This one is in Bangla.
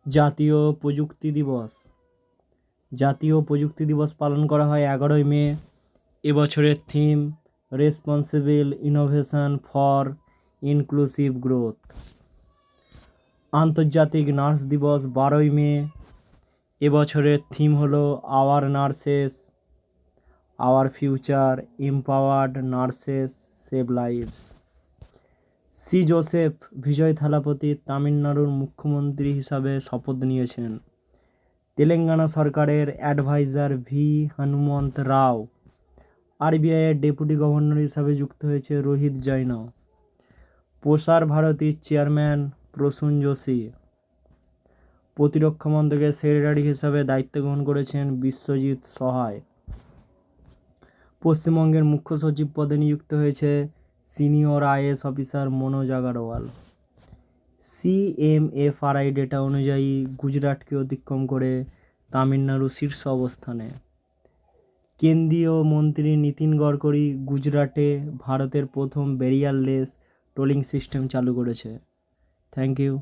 জাতীয় প্রযুক্তি দিবস। জাতীয় প্রযুক্তি দিবস পালন করা হয় 11ই মে। এবছরের theme responsible innovation for inclusive growth. আন্তর্জাতিক নার্স দিবস 12ই মে। এবছরের থিম হলো our nurses our future, empowered nurses save lives. C Joseph Vijay Thalapathy তামিলনাড়ুর মুখ্যমন্ত্রী হিসাবে শপথ নিয়েছেন। তেলেঙ্গানা সরকারের অ্যাডভাইজার ভি হনুমন্ত রাও। আরবিআইয়ের ডেপুটি গভর্নর হিসাবে যুক্ত হয়েছে রোহিত জৈন। প্রসার ভারতীর চেয়ারম্যান প্রসূন যোশী। প্রতিরক্ষা মন্ত্রকের সেক্রেটারি হিসাবে দায়িত্ব গ্রহণ করেছেন বিশ্বজিৎ সহায়। পশ্চিমবঙ্গের মুখ্য সচিব পদে নিযুক্ত হয়েছে senior IAS officer Manoj Agarwal. CMFRI data অনুযায়ী গুজরাটকে অতিক্রম করে তামিলনাড়ু শীর্ষ অবস্থানে। কেন্দ্রীয় মন্ত্রী নীতিন গডকরি গুজরাটে ভারতের প্রথম ব্যারিয়ারলেস টোলিং সিস্টেম চালু করেছে। Thank you.